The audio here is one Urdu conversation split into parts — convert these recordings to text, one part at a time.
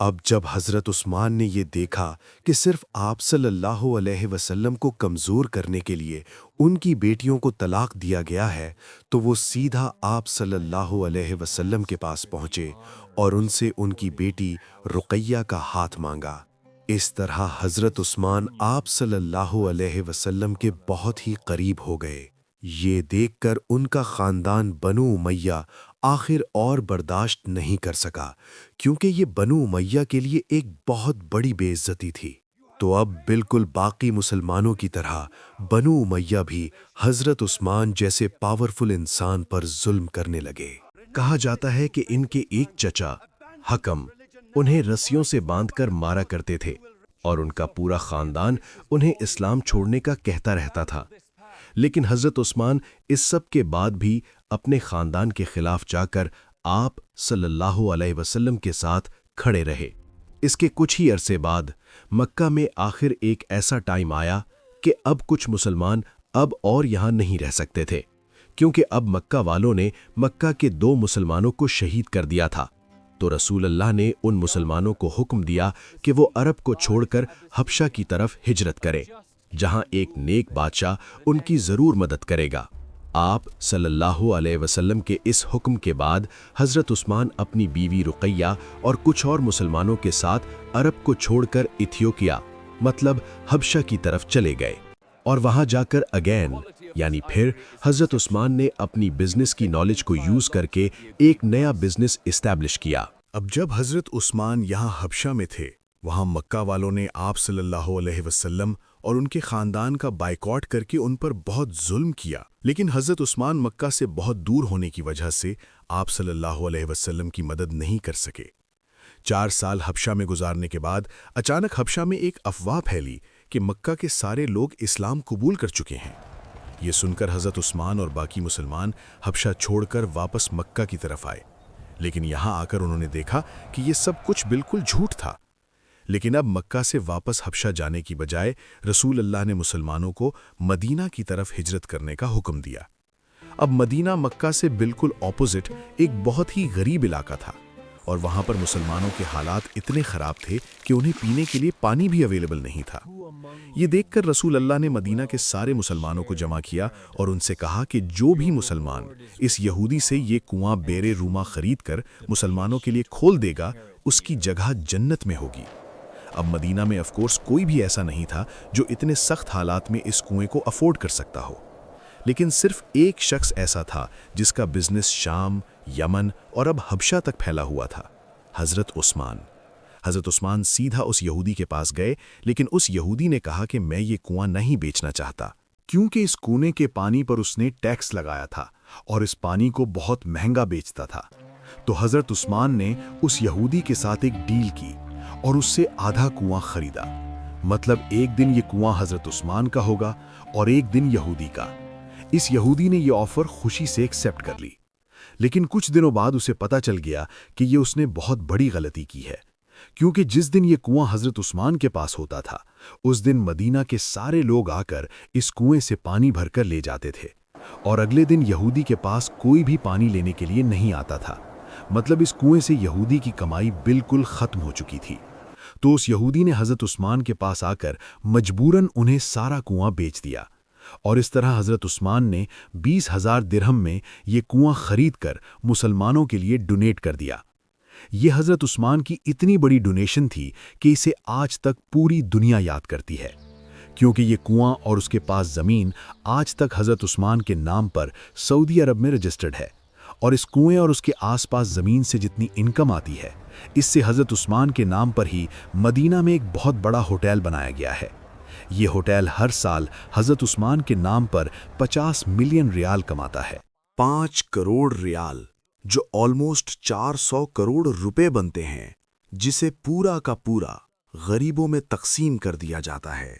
اب جب حضرت عثمان نے یہ دیکھا کہ صرف آپ صلی اللہ علیہ وسلم کو کمزور کرنے کے لیے ان کی بیٹیوں کو طلاق دیا گیا ہے تو وہ سیدھا آپ صلی اللہ علیہ وسلم کے پاس پہنچے اور ان سے ان کی بیٹی رقیہ کا ہاتھ مانگا۔ اس طرح حضرت عثمان آپ صلی اللہ علیہ وسلم کے بہت ہی قریب ہو گئے۔ یہ دیکھ کر ان کا خاندان بنو امیہ آخر اور برداشت نہیں کر سکا، کیونکہ یہ بنو امیہ کے لیے ایک بہت بڑی بے عزتی تھی۔ تو اب بالکل باقی مسلمانوں کی طرح بنو امیہ بھی حضرت عثمان جیسے پاورفل انسان پر ظلم کرنے لگے۔ کہا جاتا ہے کہ ان کے ایک چچا حکم انہیں رسیوں سے باندھ کر مارا کرتے تھے اور ان کا پورا خاندان انہیں اسلام چھوڑنے کا کہتا رہتا تھا، لیکن حضرت عثمان اس سب کے بعد بھی اپنے خاندان کے خلاف جا کر آپ صلی اللہ علیہ وسلم کے ساتھ کھڑے رہے۔ اس کے کچھ ہی عرصے بعد مکہ میں آخر ایک ایسا ٹائم آیا کہ اب کچھ مسلمان اب اور یہاں نہیں رہ سکتے تھے، کیونکہ اب مکہ والوں نے مکہ کے 2 مسلمانوں کو شہید کر دیا تھا۔ تو رسول اللہ نے ان مسلمانوں کو حکم دیا کہ وہ عرب کو چھوڑ کر حبشہ کی طرف ہجرت کریں، جہاں ایک نیک بادشاہ ان کی ضرور مدد کرے گا۔ آپ صلی اللہ علیہ وسلم کے اس حکم کے بعد حضرت عثمان اپنی بیوی رقیہ اور کچھ اور مسلمانوں کے ساتھ عرب کو چھوڑ کر ایتھیوپیا مطلب حبشہ کی طرف چلے گئے، اور وہاں جا کر اگین یعنی پھر حضرت عثمان نے اپنی بزنس کی نالج کو یوز کر کے ایک نیا بزنس اسٹیبلش کیا۔ اب جب حضرت عثمان یہاں حبشہ میں تھے، وہاں مکہ والوں نے آپ صلی اللہ علیہ وسلم اور ان کے خاندان کا بائیکاٹ کر کے ان پر بہت ظلم کیا، لیکن حضرت عثمان مکہ سے بہت دور ہونے کی وجہ سے آپ صلی اللہ علیہ وسلم کی مدد نہیں کر سکے۔ 4 سال حبشہ میں گزارنے کے بعد اچانک حبشہ میں ایک افواہ پھیلی کہ مکہ کے سارے لوگ اسلام قبول کر چکے ہیں۔ یہ سن کر حضرت عثمان اور باقی مسلمان حبشہ چھوڑ کر واپس مکہ کی طرف آئے، لیکن یہاں آ کر انہوں نے دیکھا کہ یہ سب کچھ بالکل جھوٹ تھا۔ لیکن اب مکہ سے واپس حبشہ جانے کی بجائے رسول اللہ نے مسلمانوں کو مدینہ کی طرف ہجرت کرنے کا حکم دیا۔ اب مدینہ مکہ سے بالکل اپوزٹ ایک بہت ہی غریب علاقہ تھا، اور وہاں پر مسلمانوں کے حالات اتنے خراب تھے کہ انہیں پینے کے لیے پانی بھی اویلیبل نہیں تھا۔ یہ دیکھ کر رسول اللہ نے مدینہ کے سارے مسلمانوں کو جمع کیا اور ان سے کہا کہ جو بھی مسلمان اس یہودی سے یہ کنواں بیر روما خرید کر مسلمانوں کے لیے کھول دے گا، اس کی جگہ جنت میں ہوگی۔ اب مدینہ میں آف کورس کوئی بھی ایسا نہیں تھا جو اتنے سخت حالات میں اس کنویں کو افورڈ کر سکتا ہو، لیکن صرف ایک شخص ایسا تھا جس کا بزنس شام، یمن اور اب حبشہ تک پھیلا ہوا تھا، حضرت عثمان۔ حضرت عثمان سیدھا اس یہودی کے پاس گئے، لیکن اس یہودی نے کہا کہ میں یہ کنواں نہیں بیچنا چاہتا، کیونکہ اس کنویں کے پانی پر اس نے ٹیکس لگایا تھا اور اس پانی کو بہت مہنگا بیچتا تھا۔ تو حضرت عثمان نے اس یہودی کے ساتھ ایک ڈیل کی اور اس سے آدھا کنواں خریدا، مطلب ایک دن یہ کنواں حضرت عثمان کا ہوگا اور ایک دن یہودی کا۔ اس یہودی نے یہ آفر خوشی سے ایکسپٹ کر لی، لیکن کچھ دنوں بعد اسے پتہ چل گیا کہ یہ اس نے بہت بڑی غلطی کی ہے، کیونکہ جس دن یہ کنواں حضرت عثمان کے پاس ہوتا تھا، اس دن مدینہ کے سارے لوگ آ کر اس کنویں سے پانی بھر کر لے جاتے تھے، اور اگلے دن یہودی کے پاس کوئی بھی پانی لینے کے لیے نہیں آتا تھا، مطلب اس کنویں سے یہودی کی کمائی بالکل ختم ہو چکی تھی۔ تو اس یہودی نے حضرت عثمان کے پاس آ کر مجبوراً انہیں سارا کنواں بیچ دیا، اور اس طرح حضرت عثمان نے 20,000 درہم میں یہ کنواں خرید کر مسلمانوں کے لیے ڈونیٹ کر دیا۔ یہ حضرت عثمان کی اتنی بڑی ڈونیشن تھی کہ اسے آج تک پوری دنیا یاد کرتی ہے، کیونکہ یہ کنواں اور اس کے پاس زمین آج تک حضرت عثمان کے نام پر سعودی عرب میں رجسٹرڈ ہے، اور اس کنویں اور اس کے آس پاس زمین سے جتنی انکم آتی ہے، اس سے حضرت عثمان کے نام پر ہی مدینہ میں ایک بہت بڑا ہوٹل بنایا گیا ہے۔ یہ ہوٹل ہر سال حضرت عثمان کے نام پر 50 ملین ریال کماتا ہے، 5 کروڑ ریال، جو آلموسٹ 400 کروڑ روپے بنتے ہیں، جسے پورا کا پورا غریبوں میں تقسیم کر دیا جاتا ہے۔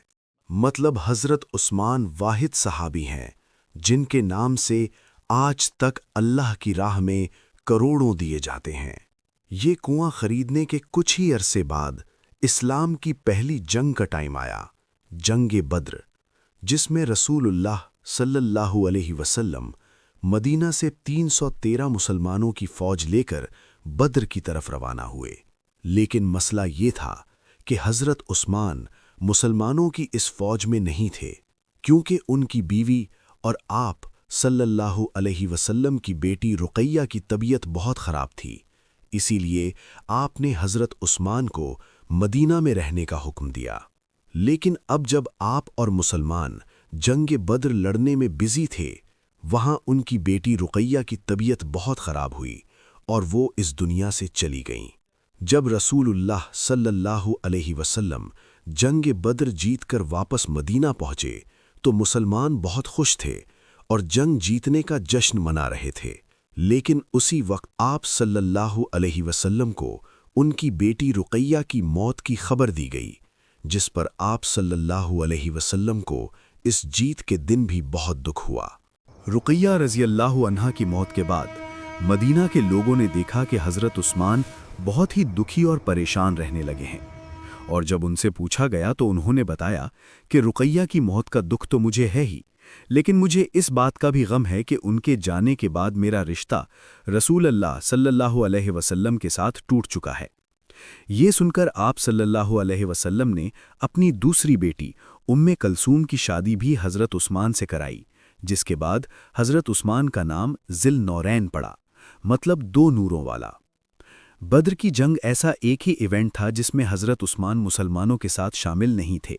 مطلب حضرت عثمان واحد صحابی ہیں جن کے نام سے آج تک اللہ کی راہ میں کروڑوں دیے جاتے ہیں۔ یہ کنواں خریدنے کے کچھ ہی عرصے بعد اسلام کی پہلی جنگ کا ٹائم آیا، جنگ بدر، جس میں رسول اللہ صلی اللہ علیہ وسلم مدینہ سے 313 مسلمانوں کی فوج لے کر بدر کی طرف روانہ ہوئے، لیکن مسئلہ یہ تھا کہ حضرت عثمان مسلمانوں کی اس فوج میں نہیں تھے، کیونکہ ان کی بیوی اور آپ صلی اللہ علیہ وسلم کی بیٹی رقیہ کی طبیعت بہت خراب تھی۔ اسی لیے آپ نے حضرت عثمان کو مدینہ میں رہنے کا حکم دیا۔ لیکن اب جب آپ اور مسلمان جنگ بدر لڑنے میں بزی تھے، وہاں ان کی بیٹی رقیہ کی طبیعت بہت خراب ہوئی اور وہ اس دنیا سے چلی گئیں۔ جب رسول اللہ صلی اللہ علیہ وسلم جنگ بدر جیت کر واپس مدینہ پہنچے تو مسلمان بہت خوش تھے اور جنگ جیتنے کا جشن منا رہے تھے، لیکن اسی وقت آپ صلی اللہ علیہ وسلم کو ان کی بیٹی رقیہ کی موت کی خبر دی گئی، جس پر آپ صلی اللہ علیہ وسلم کو اس جیت کے دن بھی بہت دکھ ہوا۔ رقیہ رضی اللہ عنہا کی موت کے بعد مدینہ کے لوگوں نے دیکھا کہ حضرت عثمان بہت ہی دکھی اور پریشان رہنے لگے ہیں، اور جب ان سے پوچھا گیا تو انہوں نے بتایا کہ رقیہ کی موت کا دکھ تو مجھے ہے ہی، لیکن مجھے اس بات کا بھی غم ہے کہ ان کے جانے کے بعد میرا رشتہ رسول اللہ صلی اللہ علیہ وسلم کے ساتھ ٹوٹ چکا ہے۔ یہ سن کر آپ صلی اللہ علیہ وسلم نے اپنی دوسری بیٹی ام کلثوم کی شادی بھی حضرت عثمان سے کرائی، جس کے بعد حضرت عثمان کا نام ذی النورین پڑا، مطلب دو نوروں والا۔ بدر کی جنگ ایسا ایک ہی ایونٹ تھا جس میں حضرت عثمان مسلمانوں کے ساتھ شامل نہیں تھے،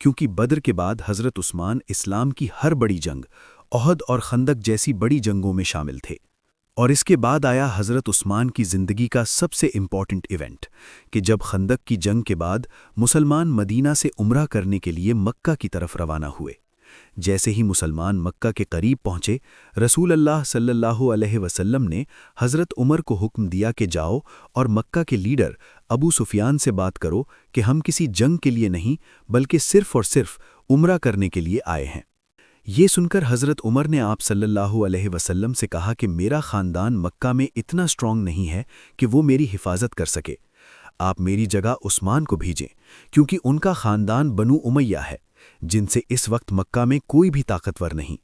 کیونکہ بدر کے بعد حضرت عثمان اسلام کی ہر بڑی جنگ، احد اور خندق جیسی بڑی جنگوں میں شامل تھے، اور اس کے بعد آیا حضرت عثمان کی زندگی کا سب سے امپورٹنٹ ایونٹ کہ جب خندق کی جنگ کے بعد مسلمان مدینہ سے عمرہ کرنے کے لیے مکہ کی طرف روانہ ہوئے۔ جیسے ہی مسلمان مکہ کے قریب پہنچے، رسول اللہ صلی اللہ علیہ وسلم نے حضرت عمر کو حکم دیا کہ جاؤ اور مکہ کے لیڈر ابو سفیان سے بات کرو کہ ہم کسی جنگ کے لیے نہیں بلکہ صرف اور صرف عمرہ کرنے کے لیے آئے ہیں۔ یہ سن کر حضرت عمر نے آپ صلی اللہ علیہ وسلم سے کہا کہ میرا خاندان مکہ میں اتنا سٹرونگ نہیں ہے کہ وہ میری حفاظت کر سکے، آپ میری جگہ عثمان کو بھیجیں، کیونکہ ان کا خاندان بنو امیہ ہے، جن سے اس وقت مکہ میں کوئی بھی طاقتور نہیں۔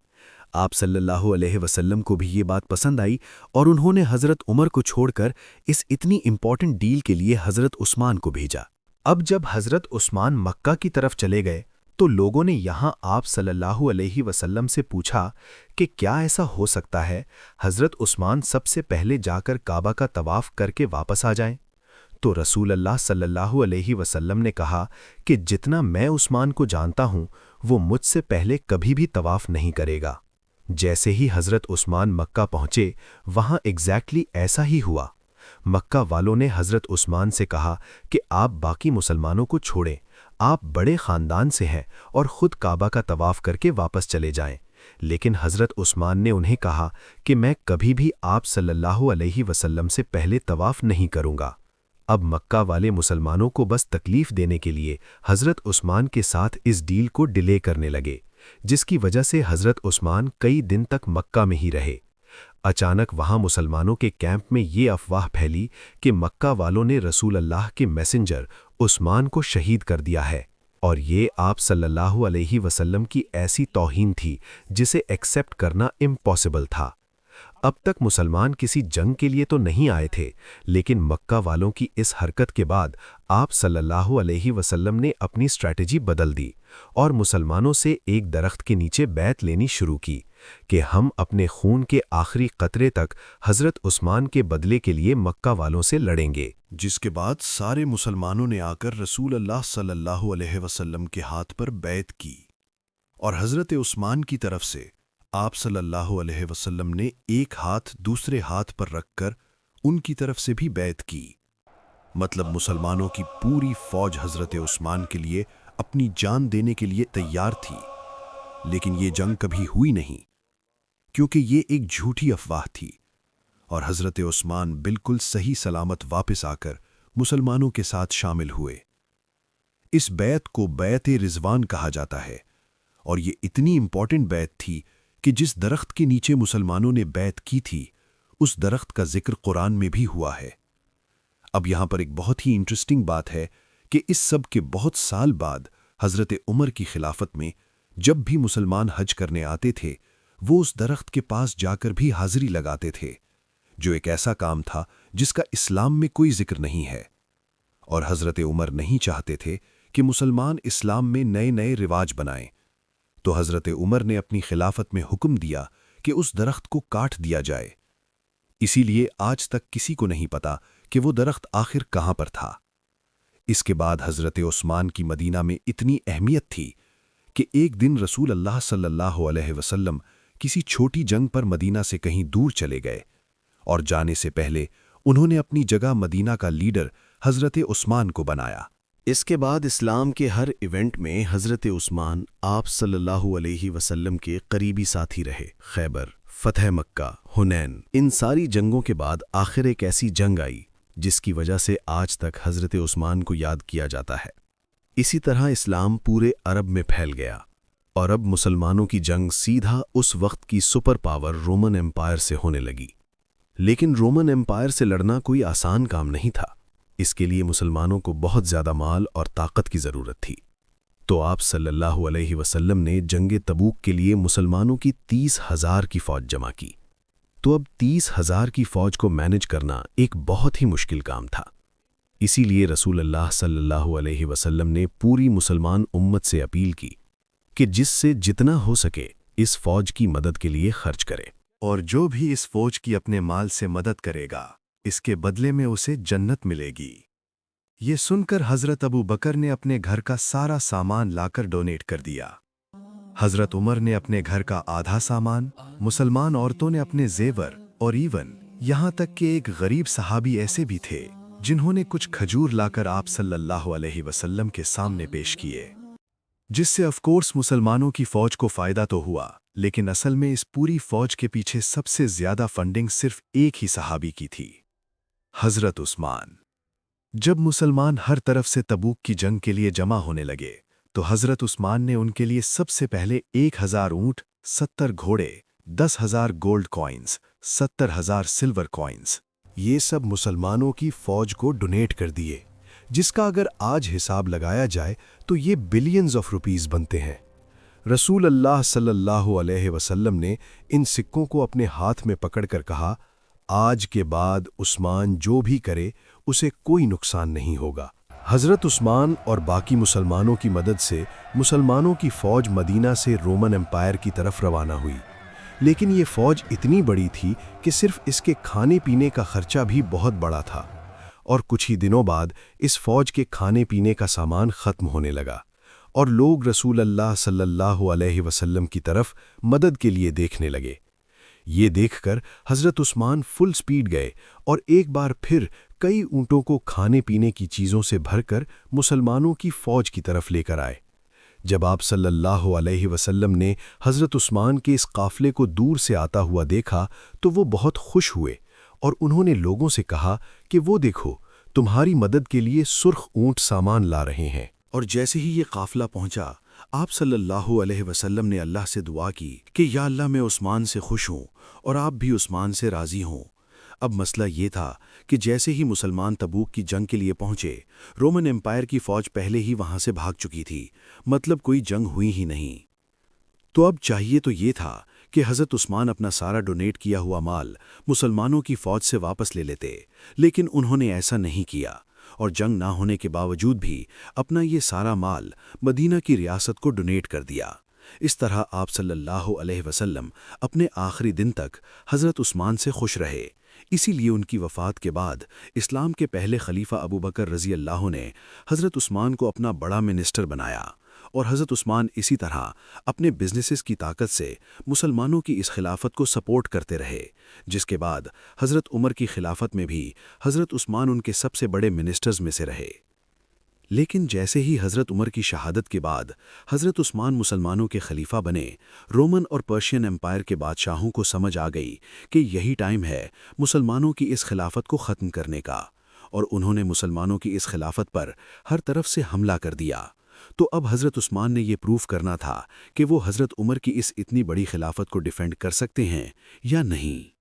آپ صلی اللہ علیہ وسلم کو بھی یہ بات پسند آئی اور انہوں نے حضرت عمر کو چھوڑ کر اس اتنی امپورٹنٹ ڈیل کے لیے حضرت عثمان کو بھیجا۔ اب جب حضرت عثمان مکہ کی طرف چلے گئے تو لوگوں نے یہاں آپ صلی اللہ علیہ وسلم سے پوچھا کہ کیا ایسا ہو سکتا ہے حضرت عثمان سب سے پہلے جا کر کعبہ کا طواف کر کے واپس آ جائیں؟ تو رسول اللہ صلی اللہ علیہ وسلم نے کہا کہ جتنا میں عثمان کو جانتا ہوں وہ مجھ سے پہلے کبھی بھی طواف نہیں کرے گا۔ جیسے ہی حضرت عثمان مکہ پہنچے وہاں ایگزیکٹلی ایسا ہی ہوا۔ مکہ والوں نے حضرت عثمان سے کہا کہ آپ باقی مسلمانوں کو چھوڑیں، آپ بڑے خاندان سے ہیں اور خود کعبہ کا طواف کر کے واپس چلے جائیں، لیکن حضرت عثمان نے انہیں کہا کہ میں کبھی بھی آپ صلی اللہ علیہ وسلم سے پہلے طواف نہیں کروں گا۔ اب مکہ والے مسلمانوں کو بس تکلیف دینے کے لیے حضرت عثمان کے ساتھ اس ڈیل کو ڈیلے کرنے لگے، جس کی وجہ سے حضرت عثمان کئی دن تک مکہ میں ہی رہے۔ اچانک وہاں مسلمانوں کے کیمپ میں یہ افواہ پھیلی کہ مکہ والوں نے رسول اللہ کے میسنجر عثمان کو شہید کر دیا ہے، اور یہ آپ صلی اللہ علیہ وسلم کی ایسی توہین تھی جسے ایکسپٹ کرنا امپاسبل تھا۔ اب تک مسلمان کسی جنگ کے لیے تو نہیں آئے تھے، لیکن مکہ والوں کی اس حرکت کے بعد آپ صلی اللہ علیہ وسلم نے اپنی اسٹریٹجی بدل دی اور مسلمانوں سے ایک درخت کے نیچے بیعت لینی شروع کی کہ ہم اپنے خون کے آخری قطرے تک حضرت عثمان کے بدلے کے لیے مکہ والوں سے لڑیں گے۔ جس کے بعد سارے مسلمانوں نے آ کر رسول اللہ صلی اللہ علیہ وسلم کے ہاتھ پر بیعت کی، اور حضرت عثمان کی طرف سے آپ صلی اللہ علیہ وسلم نے ایک ہاتھ دوسرے ہاتھ پر رکھ کر ان کی طرف سے بھی بیعت کی۔ مطلب مسلمانوں کی پوری فوج حضرت عثمان کے لیے اپنی جان دینے کے لیے تیار تھی، لیکن یہ جنگ کبھی ہوئی نہیں، کیونکہ یہ ایک جھوٹی افواہ تھی، اور حضرت عثمان بالکل صحیح سلامت واپس آ کر مسلمانوں کے ساتھ شامل ہوئے۔ اس بیعت کو بیعت رضوان کہا جاتا ہے، اور یہ اتنی امپورٹنٹ بیعت تھی کہ جس درخت کے نیچے مسلمانوں نے بیعت کی تھی اس درخت کا ذکر قرآن میں بھی ہوا ہے۔ اب یہاں پر ایک بہت ہی انٹرسٹنگ بات ہے کہ اس سب کے بہت سال بعد حضرت عمر کی خلافت میں جب بھی مسلمان حج کرنے آتے تھے وہ اس درخت کے پاس جا کر بھی حاضری لگاتے تھے، جو ایک ایسا کام تھا جس کا اسلام میں کوئی ذکر نہیں ہے۔ اور حضرت عمر نہیں چاہتے تھے کہ مسلمان اسلام میں نئے نئے رواج بنائیں، تو حضرت عمر نے اپنی خلافت میں حکم دیا کہ اس درخت کو کاٹ دیا جائے۔ اسی لیے آج تک کسی کو نہیں پتا کہ وہ درخت آخر کہاں پر تھا۔ اس کے بعد حضرت عثمان کی مدینہ میں اتنی اہمیت تھی کہ ایک دن رسول اللہ صلی اللہ علیہ وسلم کسی چھوٹی جنگ پر مدینہ سے کہیں دور چلے گئے، اور جانے سے پہلے انہوں نے اپنی جگہ مدینہ کا لیڈر حضرت عثمان کو بنایا۔ اس کے بعد اسلام کے ہر ایونٹ میں حضرت عثمان آپ صلی اللہ علیہ وسلم کے قریبی ساتھی رہے۔ خیبر، فتح مکہ، حنین، ان ساری جنگوں کے بعد آخر ایک ایسی جنگ آئی جس کی وجہ سے آج تک حضرت عثمان کو یاد کیا جاتا ہے۔ اسی طرح اسلام پورے عرب میں پھیل گیا، اور اب مسلمانوں کی جنگ سیدھا اس وقت کی سپر پاور رومن امپائر سے ہونے لگی۔ لیکن رومن امپائر سے لڑنا کوئی آسان کام نہیں تھا۔ اس کے لیے مسلمانوں کو بہت زیادہ مال اور طاقت کی ضرورت تھی۔ تو آپ صلی اللہ علیہ وسلم نے جنگ تبوک کے لیے مسلمانوں کی 30,000 کی فوج جمع کی۔ تو اب 30,000 کی فوج کو مینج کرنا ایک بہت ہی مشکل کام تھا۔ اسی لیے رسول اللہ صلی اللہ علیہ وسلم نے پوری مسلمان امت سے اپیل کی کہ جس سے جتنا ہو سکے اس فوج کی مدد کے لیے خرچ کرے، اور جو بھی اس فوج کی اپنے مال سے مدد کرے گا اس کے بدلے میں اسے جنت ملے گی۔ یہ سن کر حضرت ابو بکر نے اپنے گھر کا سارا سامان لا کر ڈونیٹ کر دیا۔ حضرت عمر نے اپنے گھر کا آدھا سامان، مسلمان عورتوں نے اپنے زیور، اور ایون یہاں تک کہ ایک غریب صحابی ایسے بھی تھے جنہوں نے کچھ کھجور لا کر آپ صلی اللہ علیہ وسلم کے سامنے پیش کیے، جس سے آف کورس مسلمانوں کی فوج کو فائدہ تو ہوا، لیکن اصل میں اس پوری فوج کے پیچھے سب سے زیادہ فنڈنگ صرف ایک ہی صحابی کی تھی، حضرت عثمان۔ جب مسلمان ہر طرف سے تبوک کی جنگ کے لیے جمع ہونے لگے تو حضرت عثمان نے ان کے لیے سب سے پہلے 1,000 اونٹ، 70 گھوڑے، 10,000 گولڈ کوائنز، 70,000 سلور کوائنز، یہ سب مسلمانوں کی فوج کو ڈونیٹ کر دیے، جس کا اگر آج حساب لگایا جائے تو یہ بلینز آف روپیز بنتے ہیں۔ رسول اللہ صلی اللہ علیہ وسلم نے ان سکوں کو اپنے ہاتھ میں پکڑ کر کہا، آج کے بعد عثمان جو بھی کرے اسے کوئی نقصان نہیں ہوگا۔ حضرت عثمان اور باقی مسلمانوں کی مدد سے مسلمانوں کی فوج مدینہ سے رومن امپائر کی طرف روانہ ہوئی، لیکن یہ فوج اتنی بڑی تھی کہ صرف اس کے کھانے پینے کا خرچہ بھی بہت بڑا تھا، اور کچھ ہی دنوں بعد اس فوج کے کھانے پینے کا سامان ختم ہونے لگا، اور لوگ رسول اللہ صلی اللہ علیہ وسلم کی طرف مدد کے لیے دیکھنے لگے۔ یہ دیکھ کر حضرت عثمان فل سپیڈ گئے اور ایک بار پھر کئی اونٹوں کو کھانے پینے کی چیزوں سے بھر کر مسلمانوں کی فوج کی طرف لے کر آئے۔ جب آپ صلی اللہ علیہ وسلم نے حضرت عثمان کے اس قافلے کو دور سے آتا ہوا دیکھا تو وہ بہت خوش ہوئے، اور انہوں نے لوگوں سے کہا کہ وہ دیکھو، تمہاری مدد کے لیے سرخ اونٹ سامان لا رہے ہیں۔ اور جیسے ہی یہ قافلہ پہنچا، آپ صلی اللہ علیہ وسلم نے اللہ سے دعا کی کہ یا اللہ، میں عثمان سے خوش ہوں اور آپ بھی عثمان سے راضی ہوں۔ اب مسئلہ یہ تھا کہ جیسے ہی مسلمان تبوک کی جنگ کے لیے پہنچے، رومن امپائر کی فوج پہلے ہی وہاں سے بھاگ چکی تھی، مطلب کوئی جنگ ہوئی ہی نہیں۔ تو اب چاہیے تو یہ تھا کہ حضرت عثمان اپنا سارا ڈونیٹ کیا ہوا مال مسلمانوں کی فوج سے واپس لے لیتے، لیکن انہوں نے ایسا نہیں کیا، اور جنگ نہ ہونے کے باوجود بھی اپنا یہ سارا مال مدینہ کی ریاست کو ڈونیٹ کر دیا۔ اس طرح آپ صلی اللہ علیہ وسلم اپنے آخری دن تک حضرت عثمان سے خوش رہے۔ اسی لیے ان کی وفات کے بعد اسلام کے پہلے خلیفہ ابو بکر رضی اللہ نے حضرت عثمان کو اپنا بڑا منسٹر بنایا، اور حضرت عثمان اسی طرح اپنے بزنسز کی طاقت سے مسلمانوں کی اس خلافت کو سپورٹ کرتے رہے، جس کے بعد حضرت عمر کی خلافت میں بھی حضرت عثمان ان کے سب سے بڑے منسٹرز میں سے رہے۔ لیکن جیسے ہی حضرت عمر کی شہادت کے بعد حضرت عثمان مسلمانوں کے خلیفہ بنے، رومن اور پرشین امپائر کے بادشاہوں کو سمجھ آ گئی کہ یہی ٹائم ہے مسلمانوں کی اس خلافت کو ختم کرنے کا، اور انہوں نے مسلمانوں کی اس خلافت پر ہر طرف سے حملہ کر دیا۔ تو اب حضرت عثمان نے یہ پروف کرنا تھا کہ وہ حضرت عمر کی اس اتنی بڑی خلافت کو ڈیفینڈ کر سکتے ہیں یا نہیں۔